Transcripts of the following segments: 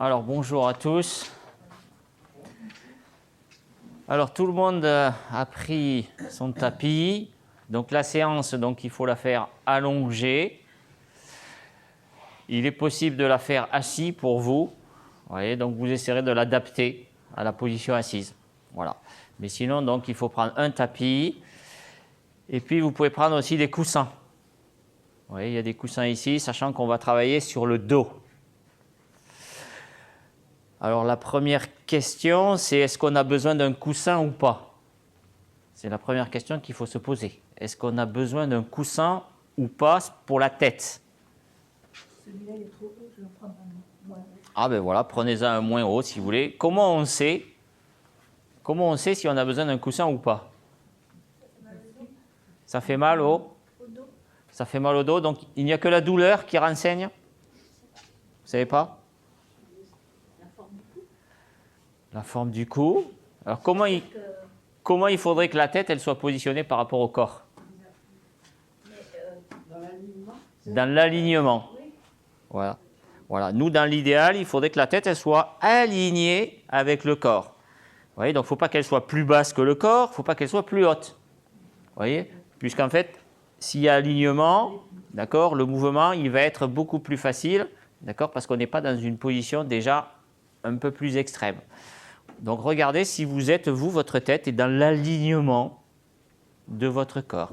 Alors bonjour à tous. Alors tout le monde a pris son tapis. Donc la séance, il faut la faire allongée. Il est possible de la faire assis pour vous. Vous voyez, donc vous essaierez de l'adapter à la position assise. Voilà. Mais sinon, il faut prendre un tapis. Et puis vous pouvez prendre aussi des coussins. Vous voyez, il y a des coussins ici, sachant qu'on va travailler sur le dos. Alors la première question, c'est est-ce qu'on a besoin d'un coussin ou pas? C'est la première question qu'il faut se poser. Est-ce qu'on a besoin d'un coussin ou pas pour la tête? Celui-là, il est trop haut, je vais en prendre un moins haut. Ah ben voilà, prenez-en un moins haut si vous voulez. Comment on sait si on a besoin d'un coussin ou pas? Ça fait mal au dos. Ça fait mal au dos, donc il n'y a que la douleur qui renseigne? Vous savez pas? La forme du cou. Alors comment il faudrait que la tête elle soit positionnée par rapport au corps? Dans l'alignement. Voilà. Voilà. Nous, dans l'idéal, il faudrait que la tête elle soit alignée avec le corps. Vous voyez, donc il ne faut pas qu'elle soit plus basse que le corps, il ne faut pas qu'elle soit plus haute. Vous voyez? Puisqu'en fait, s'il y a alignement, d'accord, le mouvement il va être beaucoup plus facile, d'accord, parce qu'on n'est pas dans une position déjà un peu plus extrême. Donc regardez si votre tête est dans l'alignement de votre corps.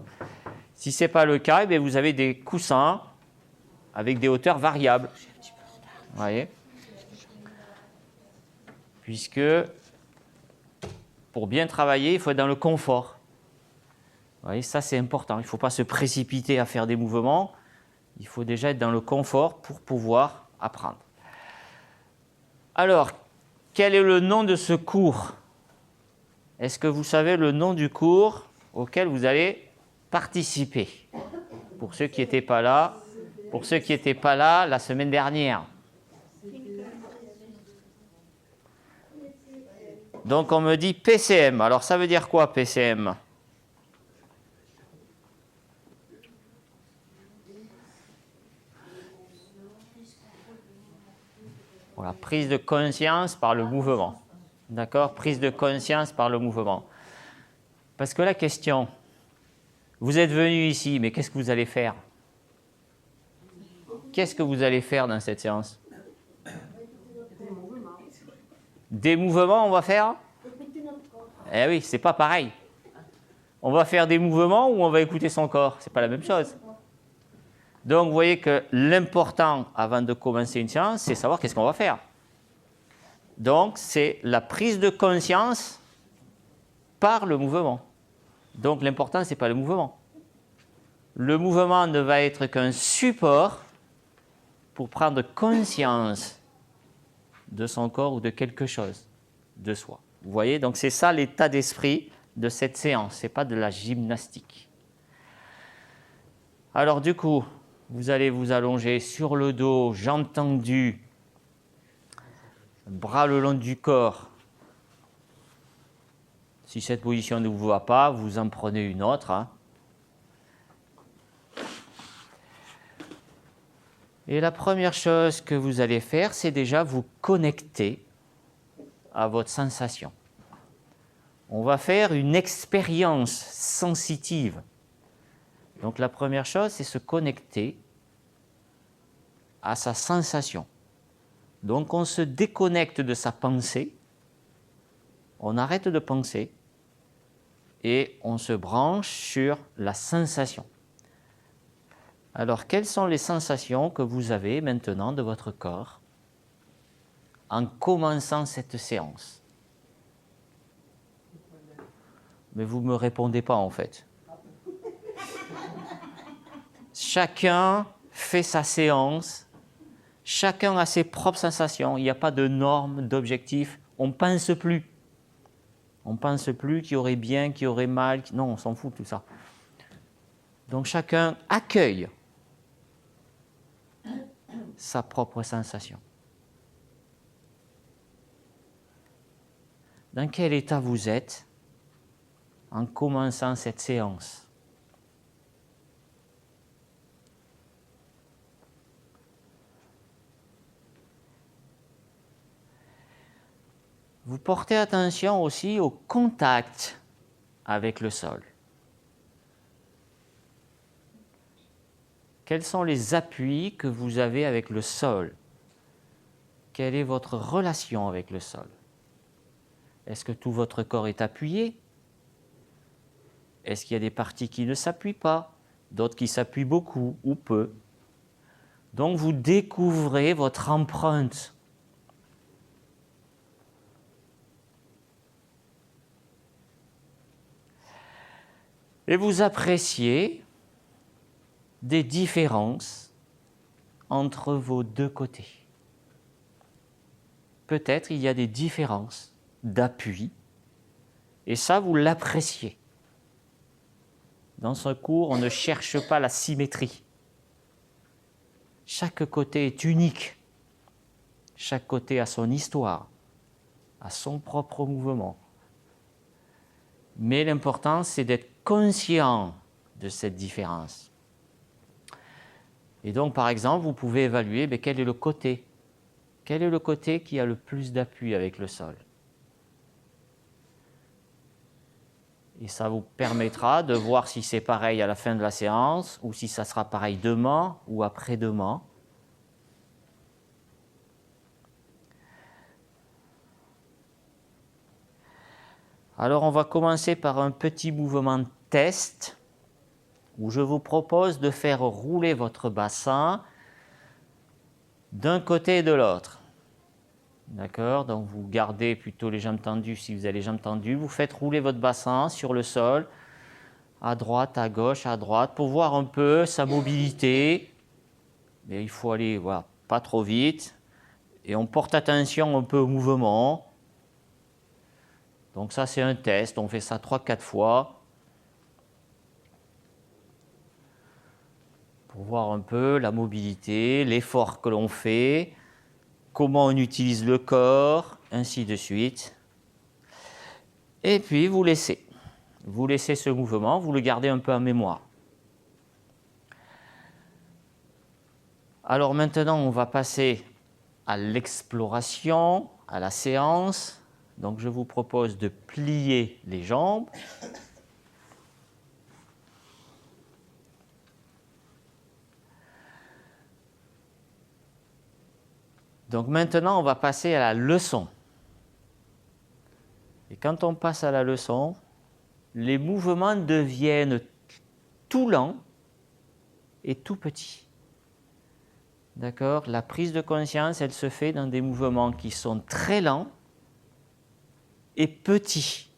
Si ce n'est pas le cas, vous avez des coussins avec des hauteurs variables. Vous voyez? Puisque pour bien travailler, il faut être dans le confort. Vous voyez, ça c'est important. Il ne faut pas se précipiter à faire des mouvements. Il faut déjà être dans le confort pour pouvoir apprendre. Alors, quel est le nom de ce cours? Est-ce que vous savez le nom du cours auquel vous allez participer? Pour ceux qui n'étaient pas là, la semaine dernière. Donc on me dit PCM. Alors ça veut dire quoi PCM? Voilà, prise de conscience par le mouvement. D'accord? Prise de conscience par le mouvement. Parce que la question, vous êtes venu ici, mais qu'est-ce que vous allez faire? Qu'est-ce que vous allez faire dans cette séance? Des mouvements, on va faire? Eh oui, c'est pas pareil. On va faire des mouvements ou on va écouter son corps? C'est pas la même chose. Donc, vous voyez que l'important, avant de commencer une séance, c'est savoir qu'est-ce qu'on va faire. Donc, c'est la prise de conscience par le mouvement. Donc, l'important, ce n'est pas le mouvement. Le mouvement ne va être qu'un support pour prendre conscience de son corps ou de quelque chose, de soi. Vous voyez, donc c'est ça l'état d'esprit de cette séance, ce n'est pas de la gymnastique. Alors du coup, vous allez vous allonger sur le dos, jambes tendues, bras le long du corps. Si cette position ne vous va pas, vous en prenez une autre. Et la première chose que vous allez faire, c'est déjà vous connecter à votre sensation. On va faire une expérience sensitive. Donc la première chose, c'est se connecter à sa sensation. Donc on se déconnecte de sa pensée, on arrête de penser et on se branche sur la sensation. Alors quelles sont les sensations que vous avez maintenant de votre corps en commençant cette séance? Mais vous ne me répondez pas en fait. Chacun fait sa séance, chacun a ses propres sensations, il n'y a pas de normes, d'objectifs, on ne pense plus. On ne pense plus qu'il y aurait bien, qu'il y aurait mal, non, on s'en fout de tout ça. Donc chacun accueille sa propre sensation. Dans quel état vous êtes en commençant cette séance? Vous portez attention aussi au contact avec le sol. Quels sont les appuis que vous avez avec le sol? Quelle est votre relation avec le sol? Est-ce que tout votre corps est appuyé? Est-ce qu'il y a des parties qui ne s'appuient pas, d'autres qui s'appuient beaucoup ou peu? Donc vous découvrez votre empreinte. Et vous appréciez des différences entre vos deux côtés. Peut-être il y a des différences d'appui, et ça, vous l'appréciez. Dans ce cours, on ne cherche pas la symétrie. Chaque côté est unique. Chaque côté a son histoire, a son propre mouvement. Mais l'important, c'est d'être conscient de cette différence. Et donc, par exemple, vous pouvez évaluer quel est le côté. Quel est le côté qui a le plus d'appui avec le sol? Et ça vous permettra de voir si c'est pareil à la fin de la séance ou si ça sera pareil demain ou après-demain. Alors, on va commencer par un petit mouvement de test où je vous propose de faire rouler votre bassin d'un côté et de l'autre. D'accord? Donc, vous gardez plutôt les jambes tendues si vous avez les jambes tendues. Vous faites rouler votre bassin sur le sol, à droite, à gauche, à droite, pour voir un peu sa mobilité. Mais il faut aller pas trop vite. Et on porte attention un peu au mouvement. Donc ça, c'est un test. On fait ça 3-4 fois. Pour voir un peu la mobilité, l'effort que l'on fait, comment on utilise le corps, ainsi de suite. Et puis, vous laissez. Vous laissez ce mouvement, vous le gardez un peu en mémoire. Alors maintenant, on va passer à l'exploration, à la séance. Donc, je vous propose de plier les jambes. Donc maintenant, on va passer à la leçon. Et quand on passe à la leçon, les mouvements deviennent tout lents et tout petits. D'accord? La prise de conscience, elle se fait dans des mouvements qui sont très lents et petits.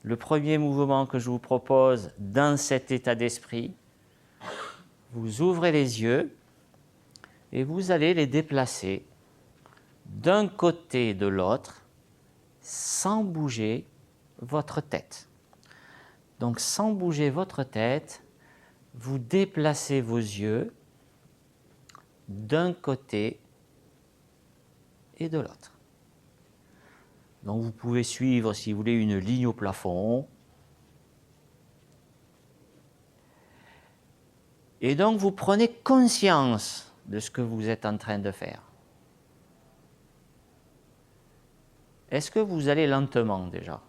Le premier mouvement que je vous propose dans cet état d'esprit, vous ouvrez les yeux et vous allez les déplacer d'un côté et de l'autre sans bouger votre tête. Donc sans bouger votre tête, vous déplacez vos yeux d'un côté et de l'autre. Donc vous pouvez suivre, si vous voulez, une ligne au plafond. Et donc vous prenez conscience de ce que vous êtes en train de faire. Est-ce que vous allez lentement déjà?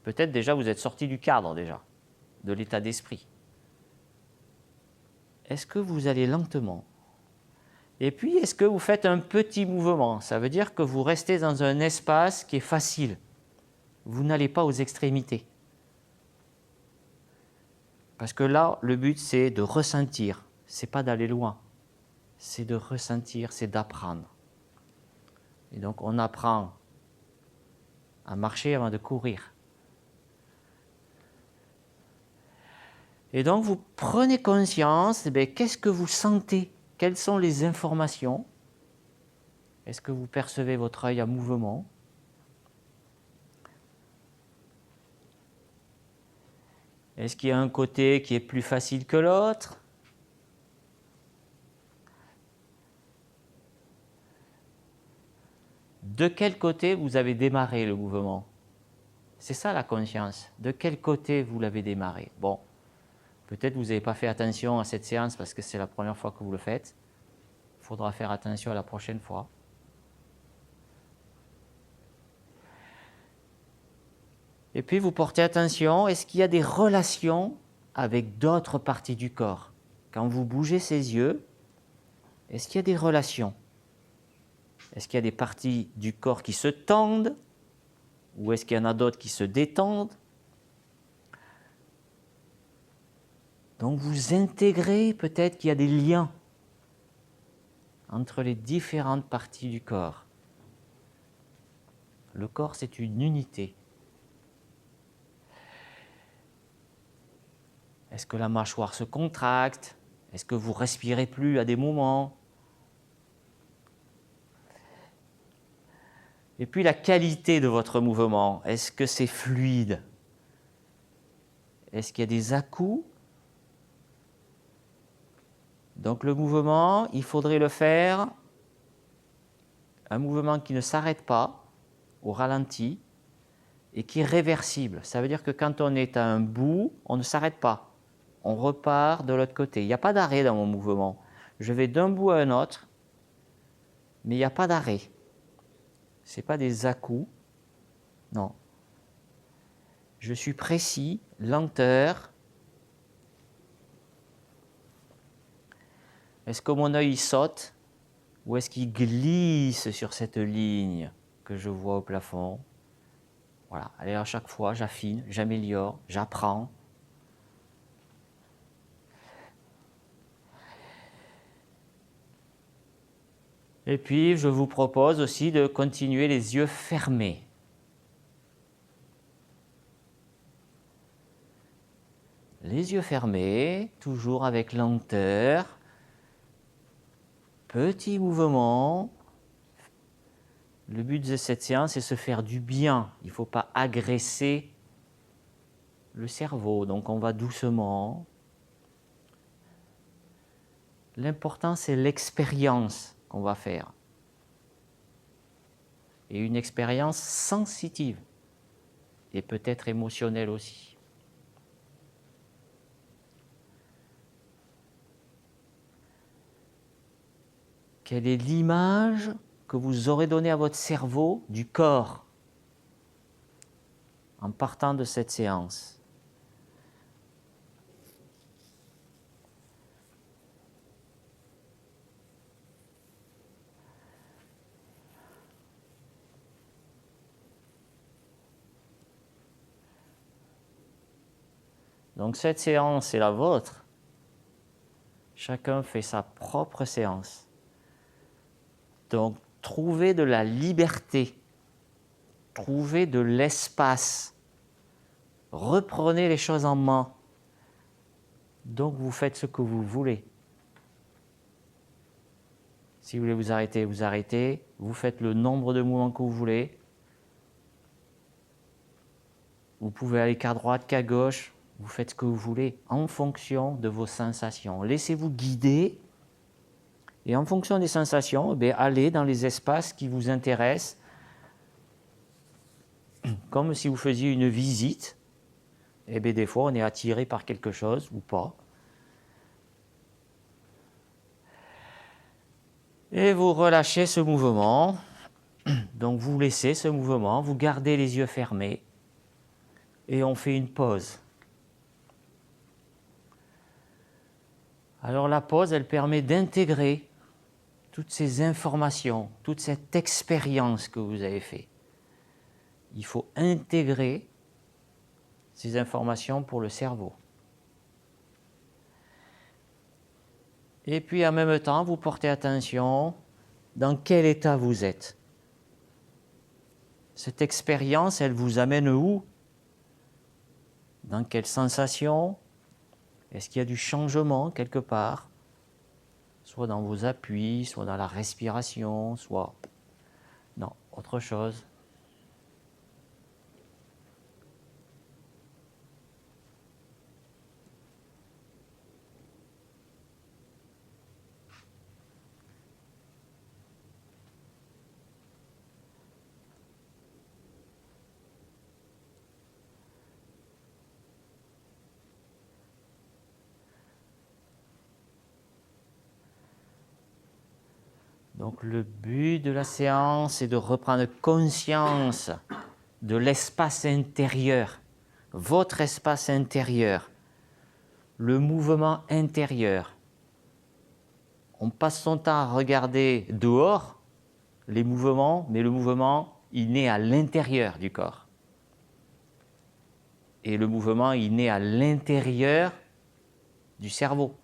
Peut-être déjà vous êtes sorti du cadre déjà, de l'état d'esprit. Est-ce que vous allez lentement? Et puis, est-ce que vous faites un petit mouvement? Ça veut dire que vous restez dans un espace qui est facile. Vous n'allez pas aux extrémités. Parce que là, le but, c'est de ressentir. Ce n'est pas d'aller loin. C'est de ressentir, c'est d'apprendre. Et donc, on apprend à marcher avant de courir. Et donc, vous prenez conscience, qu'est-ce que vous sentez? Quelles sont les informations? Est-ce que vous percevez votre œil en mouvement? Est-ce qu'il y a un côté qui est plus facile que l'autre? De quel côté vous avez démarré le mouvement? C'est ça la conscience. De quel côté vous l'avez démarré? Bon, peut-être vous n'avez pas fait attention à cette séance parce que c'est la première fois que vous le faites. Il faudra faire attention à la prochaine fois. Et puis vous portez attention, est-ce qu'il y a des relations avec d'autres parties du corps? Quand vous bougez ces yeux, est-ce qu'il y a des relations? Est-ce qu'il y a des parties du corps qui se tendent? Ou est-ce qu'il y en a d'autres qui se détendent? Donc vous intégrez peut-être qu'il y a des liens entre les différentes parties du corps. Le corps, c'est une unité. Est-ce que la mâchoire se contracte? Est-ce que vous respirez plus à des moments? Et puis la qualité de votre mouvement, est-ce que c'est fluide? Est-ce qu'il y a des à-coups? Donc le mouvement, il faudrait le faire, un mouvement qui ne s'arrête pas, au ralenti, et qui est réversible. Ça veut dire que quand on est à un bout, on ne s'arrête pas. On repart de l'autre côté. Il n'y a pas d'arrêt dans mon mouvement. Je vais d'un bout à un autre, mais il n'y a pas d'arrêt. Ce n'est pas des à-coups. Non. Je suis précis, lenteur. Est-ce que mon œil saute ou est-ce qu'il glisse sur cette ligne que je vois au plafond? Voilà. Allez, à chaque fois, j'affine, j'améliore, j'apprends. Et puis, je vous propose aussi de continuer les yeux fermés. Les yeux fermés, toujours avec lenteur. Petit mouvement. Le but de cette séance, c'est de se faire du bien. Il ne faut pas agresser le cerveau. Donc, on va doucement. L'important, c'est l'expérience qu'on va faire. Et une expérience sensitive. Et peut-être émotionnelle aussi. Quelle est l'image que vous aurez donnée à votre cerveau du corps en partant de cette séance? Donc cette séance est la vôtre. Chacun fait sa propre séance. Donc trouvez de la liberté, trouvez de l'espace, reprenez les choses en main. Donc vous faites ce que vous voulez. Si vous voulez vous arrêter, vous arrêtez. Vous faites le nombre de mouvements que vous voulez. Vous pouvez aller qu'à droite, qu'à gauche. Vous faites ce que vous voulez en fonction de vos sensations. Laissez-vous guider. Et en fonction des sensations, allez dans les espaces qui vous intéressent. Comme si vous faisiez une visite. Des fois, on est attiré par quelque chose ou pas. Et vous relâchez ce mouvement. Donc vous laissez ce mouvement, vous gardez les yeux fermés. Et on fait une pause. Alors la pause, elle permet d'intégrer toutes ces informations, toute cette expérience que vous avez faite. Il faut intégrer ces informations pour le cerveau. Et puis en même temps, vous portez attention dans quel état vous êtes. Cette expérience, elle vous amène où? Dans quelle sensation? Est-ce qu'il y a du changement quelque part? Soit dans vos appuis, soit dans la respiration, soit... Non, autre chose. Donc le but de la séance est de reprendre conscience de l'espace intérieur, votre espace intérieur, le mouvement intérieur. On passe son temps à regarder dehors les mouvements, mais le mouvement, il naît à l'intérieur du corps. Et le mouvement, il naît à l'intérieur du cerveau,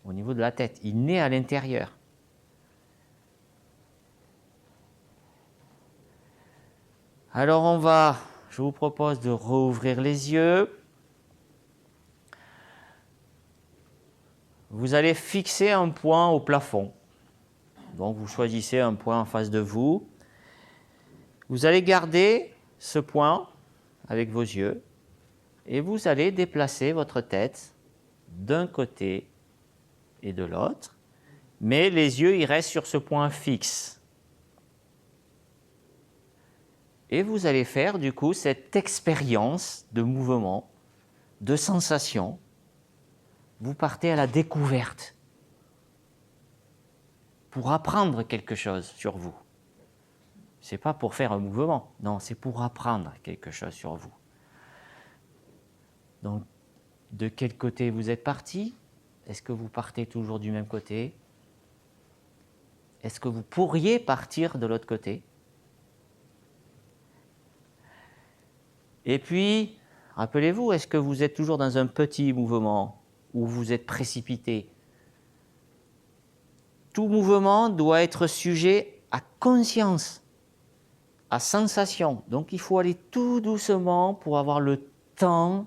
au niveau de la tête. Il naît à l'intérieur. Alors je vous propose de rouvrir les yeux. Vous allez fixer un point au plafond. Donc vous choisissez un point en face de vous. Vous allez garder ce point avec vos yeux et vous allez déplacer votre tête d'un côté et de l'autre, mais les yeux ils restent sur ce point fixe. Et vous allez faire du coup cette expérience de mouvement, de sensation. Vous partez à la découverte pour apprendre quelque chose sur vous. Ce n'est pas pour faire un mouvement, non, c'est pour apprendre quelque chose sur vous. Donc, de quel côté vous êtes parti? Est-ce que vous partez toujours du même côté? Est-ce que vous pourriez partir de l'autre côté? Et puis, rappelez-vous, est-ce que vous êtes toujours dans un petit mouvement où vous êtes précipité? Tout mouvement doit être sujet à conscience, à sensation. Donc il faut aller tout doucement pour avoir le temps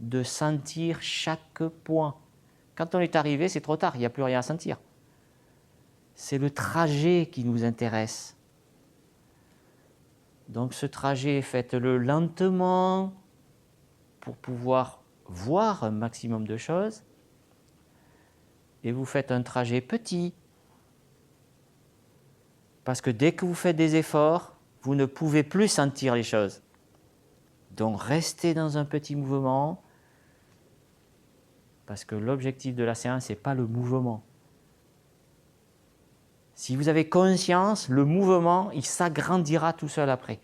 de sentir chaque point. Quand on est arrivé, c'est trop tard, il n'y a plus rien à sentir. C'est le trajet qui nous intéresse. Donc ce trajet, faites-le lentement pour pouvoir voir un maximum de choses. Et vous faites un trajet petit. Parce que dès que vous faites des efforts, vous ne pouvez plus sentir les choses. Donc restez dans un petit mouvement, parce que l'objectif de la séance, ce n'est pas le mouvement. Si vous avez conscience, le mouvement, il s'agrandira tout seul après.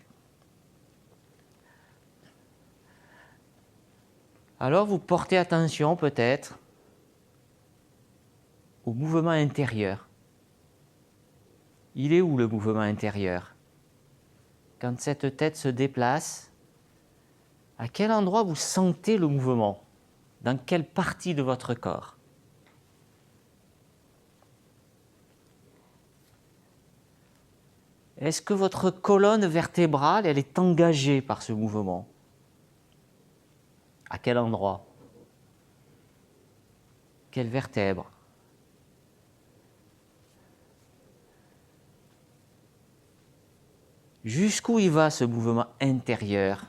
Alors vous portez attention peut-être au mouvement intérieur. Il est où le mouvement intérieur? Quand cette tête se déplace, à quel endroit vous sentez le mouvement? Dans quelle partie de votre corps? Est-ce que votre colonne vertébrale, elle est engagée par ce mouvement? À quel endroit? Quelle vertèbre? Jusqu'où il va ce mouvement intérieur?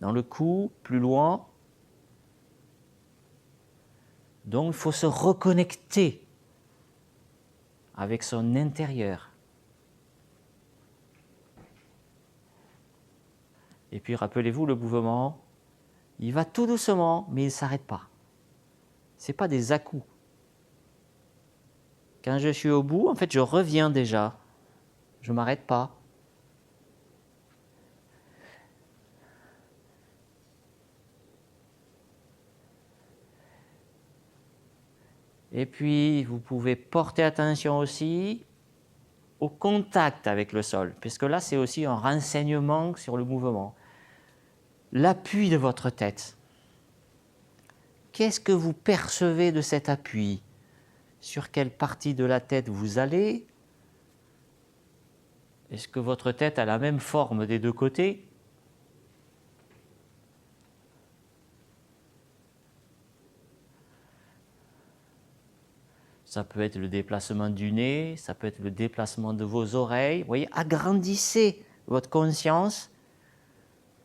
Dans le cou, plus loin? Donc il faut se reconnecter avec son intérieur. Et puis rappelez-vous, le mouvement, il va tout doucement, mais il ne s'arrête pas. Ce n'est pas des à-coups. Quand je suis au bout, en fait, je reviens déjà. Je ne m'arrête pas. Et puis, vous pouvez porter attention aussi au contact avec le sol, puisque là, c'est aussi un renseignement sur le mouvement. L'appui de votre tête. Qu'est-ce que vous percevez de cet appui? Sur quelle partie de la tête vous allez? Est-ce que votre tête a la même forme des deux côtés? Ça peut être le déplacement du nez, ça peut être le déplacement de vos oreilles. Vous voyez, agrandissez votre conscience.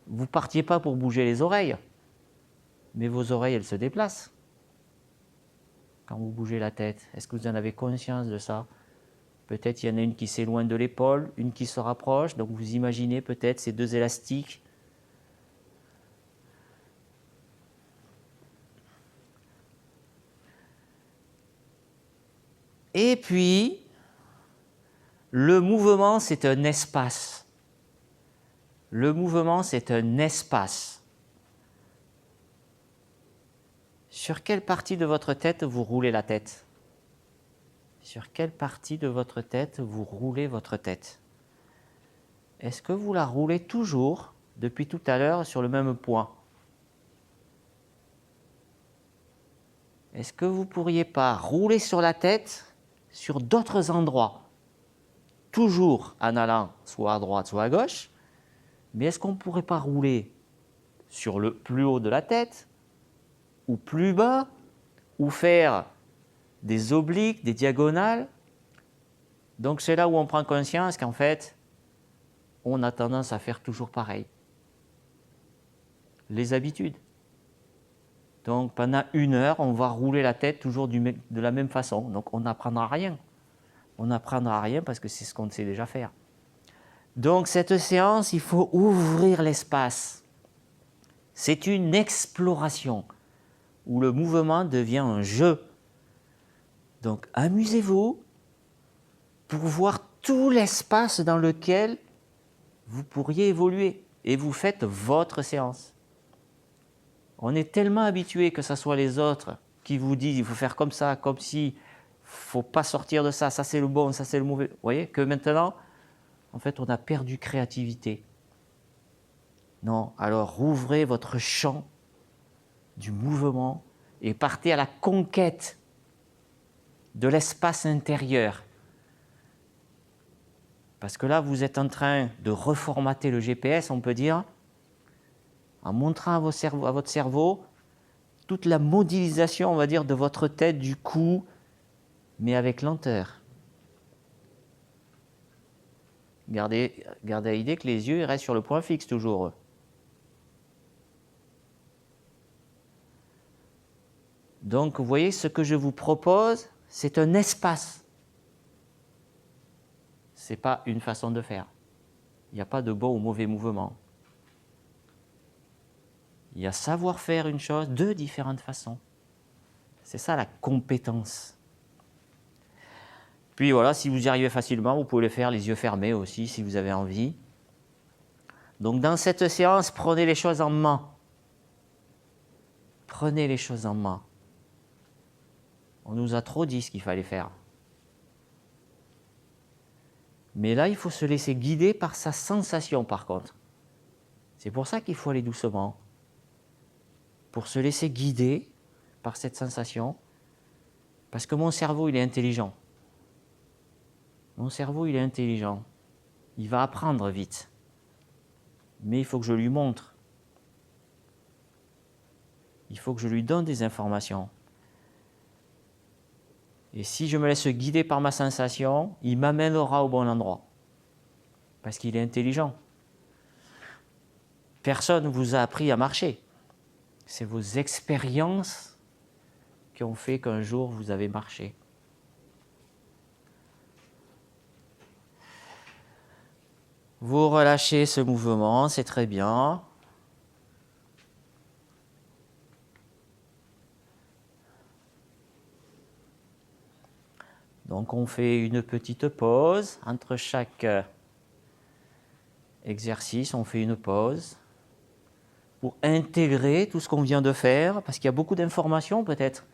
Vous ne partiez pas pour bouger les oreilles, mais vos oreilles, elles se déplacent quand vous bougez la tête. Est-ce que vous en avez conscience de ça? Peut-être il y en a une qui s'éloigne de l'épaule, une qui se rapproche, donc vous imaginez peut-être ces deux élastiques. Et puis, le mouvement, c'est un espace. Le mouvement, c'est un espace. Sur quelle partie de votre tête vous roulez la tête? Sur quelle partie de votre tête vous roulez votre tête? Est-ce que vous la roulez toujours, depuis tout à l'heure, sur le même point? Est-ce que vous ne pourriez pas rouler sur la tête sur d'autres endroits? Toujours en allant soit à droite, soit à gauche. Mais est-ce qu'on ne pourrait pas rouler sur le plus haut de la tête, ou plus bas, ou faire des obliques, des diagonales? Donc c'est là où on prend conscience qu'en fait, on a tendance à faire toujours pareil. Les habitudes. Donc pendant 1 heure, on va rouler la tête toujours de la même façon. Donc on n'apprendra rien. On n'apprendra rien parce que c'est ce qu'on sait déjà faire. Donc cette séance, il faut ouvrir l'espace. C'est une exploration où le mouvement devient un jeu. Donc amusez-vous pour voir tout l'espace dans lequel vous pourriez évoluer et vous faites votre séance. On est tellement habitué que ce soit les autres qui vous disent il faut faire comme ça, comme si, il ne faut pas sortir de ça, ça c'est le bon, ça c'est le mauvais. Vous voyez que maintenant, en fait, on a perdu créativité. Non, alors rouvrez votre champ du mouvement et partez à la conquête de l'espace intérieur. Parce que là, vous êtes en train de reformater le GPS, on peut dire, en montrant à votre cerveau toute la modélisation, on va dire, de votre tête, du cou, mais avec lenteur. Gardez à l'idée que les yeux ils restent sur le point fixe toujours. Donc, vous voyez, ce que je vous propose, c'est un espace. Ce n'est pas une façon de faire. Il n'y a pas de bon ou mauvais mouvement. Il y a savoir faire une chose de différentes façons. C'est ça la compétence. Puis voilà, si vous y arrivez facilement, vous pouvez le faire les yeux fermés aussi, si vous avez envie. Donc dans cette séance, prenez les choses en main. Prenez les choses en main. On nous a trop dit ce qu'il fallait faire. Mais là, il faut se laisser guider par sa sensation, par contre. C'est pour ça qu'il faut aller doucement. Pour se laisser guider par cette sensation. Parce que mon cerveau, il est intelligent. Mon cerveau, il est intelligent. Il va apprendre vite. Mais il faut que je lui montre. Il faut que je lui donne des informations. Et si je me laisse guider par ma sensation, il m'amènera au bon endroit. Parce qu'il est intelligent. Personne ne vous a appris à marcher. C'est vos expériences qui ont fait qu'un jour vous avez marché. Vous relâchez ce mouvement, c'est très bien. Donc on fait une petite pause entre chaque exercice, on fait une pause pour intégrer tout ce qu'on vient de faire, parce qu'il y a beaucoup d'informations peut-être.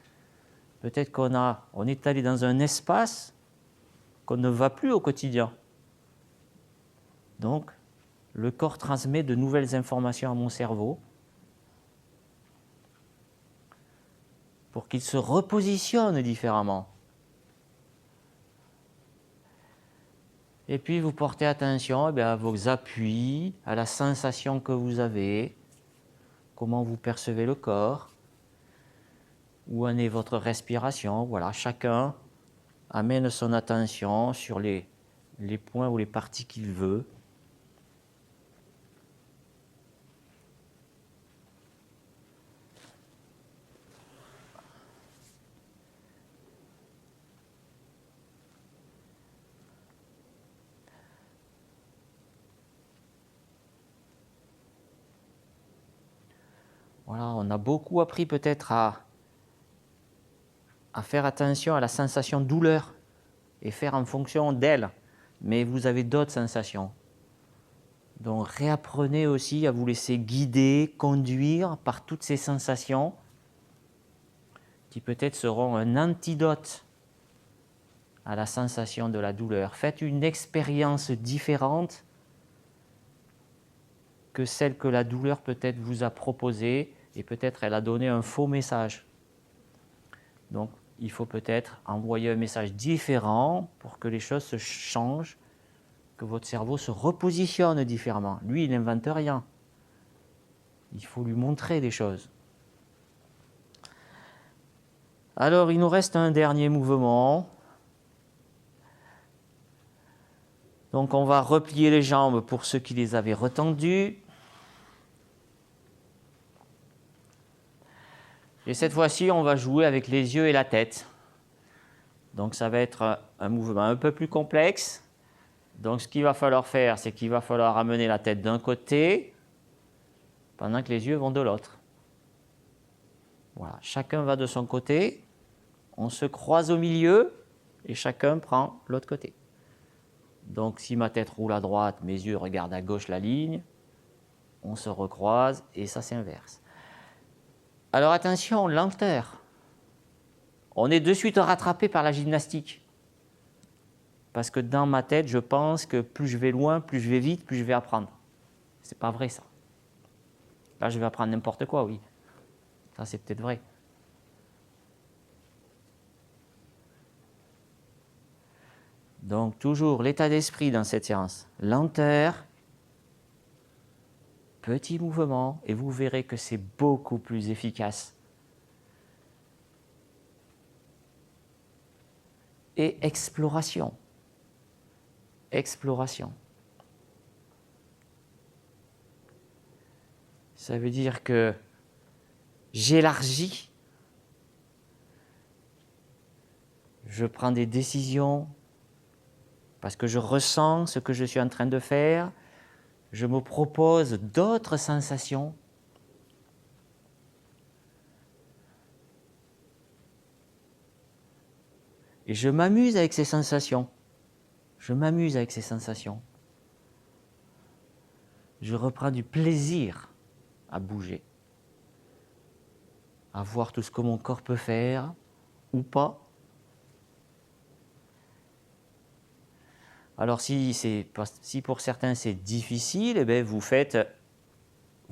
Peut-être qu'on est allé dans un espace qu'on ne va plus au quotidien. Donc, le corps transmet de nouvelles informations à mon cerveau pour qu'il se repositionne différemment. Et puis, vous portez attention à vos appuis, à la sensation que vous avez, comment vous percevez le corps, où en est votre respiration. Voilà, chacun amène son attention sur les points ou les parties qu'il veut. Voilà, on a beaucoup appris peut-être à faire attention à la sensation de douleur et faire en fonction d'elle. Mais vous avez d'autres sensations. Donc réapprenez aussi à vous laisser guider, conduire par toutes ces sensations qui peut-être seront un antidote à la sensation de la douleur. Faites une expérience différente que celle que la douleur peut-être vous a proposée et peut-être elle a donné un faux message. Donc il faut peut-être envoyer un message différent pour que les choses se changent, que votre cerveau se repositionne différemment. Lui, il n'invente rien. Il faut lui montrer des choses. Alors, il nous reste un dernier mouvement. Donc, on va replier les jambes pour ceux qui les avaient retendues. Et cette fois-ci, on va jouer avec les yeux et la tête. Donc, ça va être un mouvement un peu plus complexe. Donc, ce qu'il va falloir faire, c'est qu'il va falloir amener la tête d'un côté pendant que les yeux vont de l'autre. Voilà, chacun va de son côté. On se croise au milieu et chacun prend l'autre côté. Donc, si ma tête roule à droite, mes yeux regardent à gauche la ligne, on se recroise et ça s'inverse. Alors attention, lenteur. On est de suite rattrapé par la gymnastique. Parce que dans ma tête, je pense que plus je vais loin, plus je vais vite, plus je vais apprendre. C'est pas vrai ça. Là, je vais apprendre n'importe quoi, oui. Ça, c'est peut-être vrai. Donc, toujours l'état d'esprit dans cette séance. Lenteur, petit mouvement, et vous verrez que c'est beaucoup plus efficace. Et exploration. Exploration. Ça veut dire que j'élargis, je prends des décisions parce que je ressens ce que je suis en train de faire, je me propose d'autres sensations. Et je m'amuse avec ces sensations. Je m'amuse avec ces sensations. Je reprends du plaisir à bouger, à voir tout ce que mon corps peut faire ou pas. Alors si pour certains c'est difficile, eh bien vous le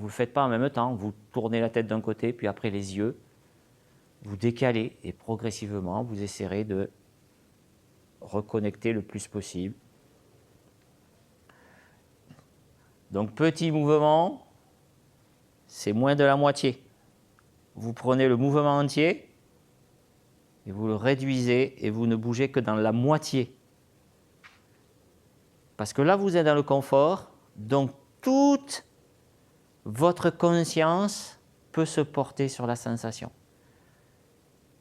faites pas en même temps. Vous tournez la tête d'un côté, puis après les yeux, vous décalez et progressivement vous essaierez de reconnecter le plus possible. Donc petit mouvement, c'est moins de la moitié. Vous prenez le mouvement entier et vous le réduisez et vous ne bougez que dans la moitié. Parce que là, vous êtes dans le confort, donc toute votre conscience peut se porter sur la sensation.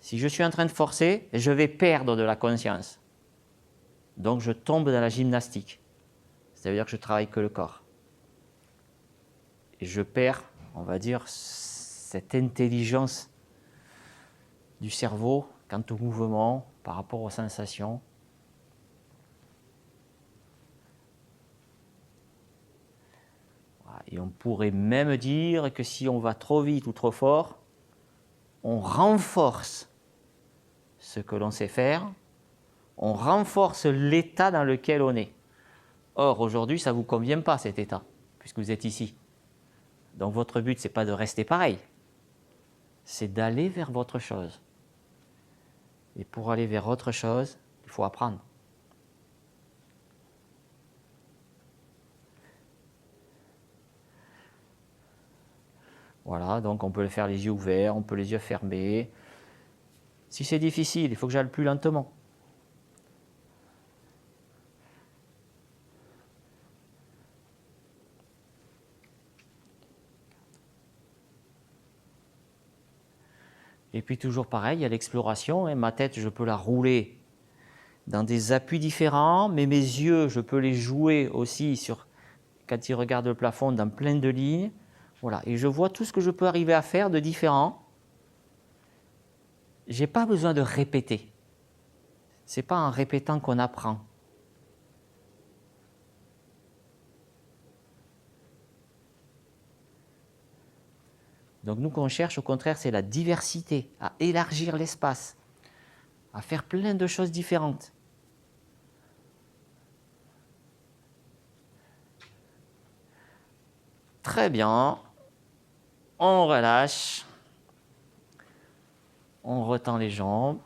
Si je suis en train de forcer, je vais perdre de la conscience. Donc je tombe dans la gymnastique. C'est-à-dire que je travaille que le corps. Et je perds, on va dire, cette intelligence du cerveau quant au mouvement par rapport aux sensations. Et on pourrait même dire que si on va trop vite ou trop fort, on renforce ce que l'on sait faire, on renforce l'état dans lequel on est. Or, aujourd'hui, ça ne vous convient pas cet état, puisque vous êtes ici. Donc votre but, ce n'est pas de rester pareil, c'est d'aller vers votre chose. Et pour aller vers autre chose, il faut apprendre. Voilà, donc on peut le faire les yeux ouverts, on peut les yeux fermés. Si c'est difficile, il faut que j'aille plus lentement. Et puis toujours pareil, il y a l'exploration. Ma tête, je peux la rouler dans des appuis différents, mais mes yeux, je peux les jouer aussi quand ils regardent le plafond dans plein de lignes. Voilà, et je vois tout ce que je peux arriver à faire de différent. Je n'ai pas besoin de répéter. Ce n'est pas en répétant qu'on apprend. Donc nous, qu'on cherche, au contraire, c'est la diversité, à élargir l'espace, à faire plein de choses différentes. Très bien. On relâche. On retend les jambes.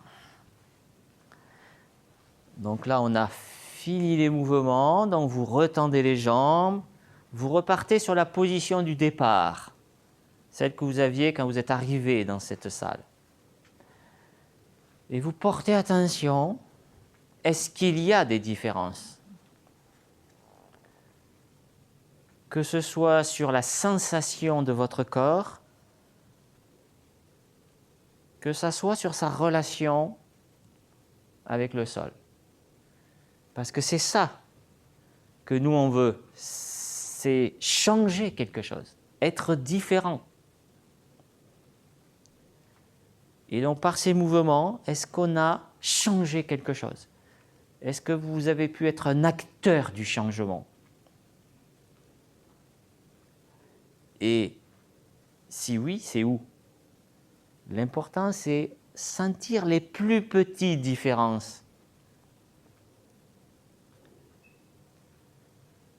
Donc là, on a fini les mouvements. Donc vous retendez les jambes. Vous repartez sur la position du départ, celle que vous aviez quand vous êtes arrivé dans cette salle. Et vous portez attention, est-ce qu'il y a des différences? Que ce soit sur la sensation de votre corps, que ce soit sur sa relation avec le sol. Parce que c'est ça que nous on veut, c'est changer quelque chose, être différent. Et donc par ces mouvements, est-ce qu'on a changé quelque chose? Est-ce que vous avez pu être un acteur du changement? Et si oui, c'est où? L'important, c'est sentir les plus petites différences.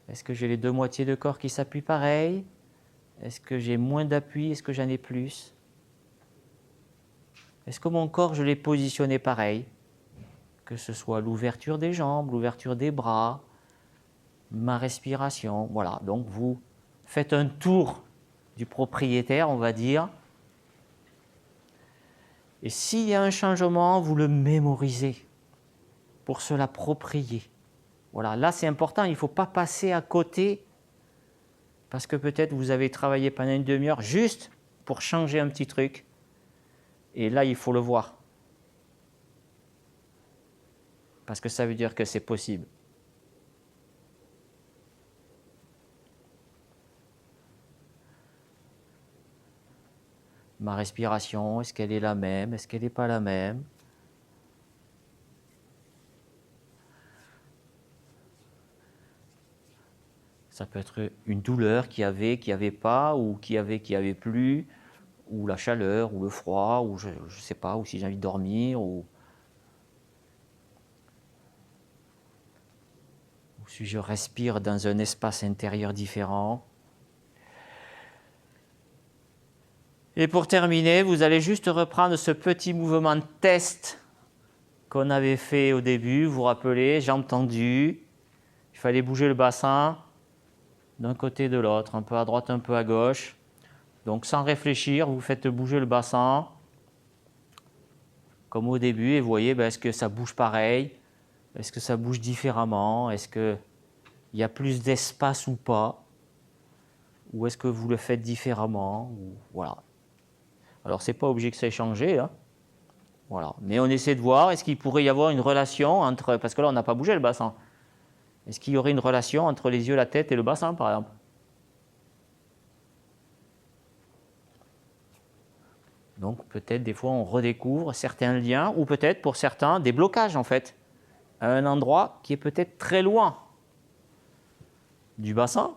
Est-ce que j'ai les deux moitiés de corps qui s'appuient pareil? Est-ce que j'ai moins d'appui? Est-ce que j'en ai plus? Est-ce que mon corps, je l'ai positionné pareil? Que ce soit l'ouverture des jambes, l'ouverture des bras, ma respiration. Voilà, donc vous faites un tour du propriétaire, on va dire. Et s'il y a un changement, vous le mémorisez pour se l'approprier. Voilà, là c'est important, il ne faut pas passer à côté parce que peut-être vous avez travaillé pendant une demi-heure juste pour changer un petit truc. Et là, il faut le voir. Parce que ça veut dire que c'est possible. Ma respiration, est-ce qu'elle est la même? Est-ce qu'elle n'est pas la même? Ça peut être une douleur qui avait pas, ou qui avait plus, ou la chaleur, ou le froid, ou je ne sais pas, ou si j'ai envie de dormir, ou si je respire dans un espace intérieur différent. Et pour terminer, vous allez juste reprendre ce petit mouvement de test qu'on avait fait au début. Vous vous rappelez, jambes tendues, il fallait bouger le bassin d'un côté et de l'autre, un peu à droite, un peu à gauche. Donc sans réfléchir, vous faites bouger le bassin comme au début et vous voyez, est-ce que ça bouge pareil? Est-ce que ça bouge différemment? Est-ce qu'il y a plus d'espace ou pas? Ou est-ce que vous le faites différemment? Voilà. Alors, ce n'est pas obligé que ça ait changé, hein. Voilà. Mais on essaie de voir, est-ce qu'il pourrait y avoir une relation entre... Parce que là, on n'a pas bougé le bassin. Est-ce qu'il y aurait une relation entre les yeux, la tête et le bassin, par exemple? Donc, peut-être, des fois, on redécouvre certains liens, ou peut-être, pour certains, des blocages, en fait, à un endroit qui est peut-être très loin du bassin.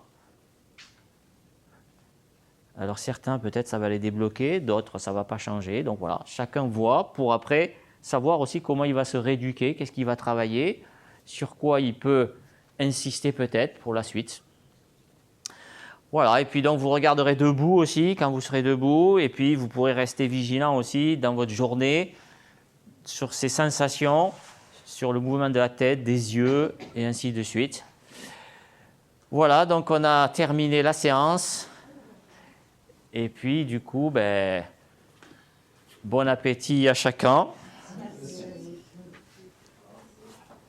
Alors certains, peut-être, ça va les débloquer, d'autres, ça ne va pas changer. Donc voilà, chacun voit pour après savoir aussi comment il va se rééduquer, qu'est-ce qu'il va travailler, sur quoi il peut insister peut-être pour la suite. Voilà, et puis donc vous regarderez debout aussi quand vous serez debout, et puis vous pourrez rester vigilant aussi dans votre journée sur ces sensations, sur le mouvement de la tête, des yeux, et ainsi de suite. Voilà, donc on a terminé la séance. Et puis, du coup, bon appétit à chacun. Merci.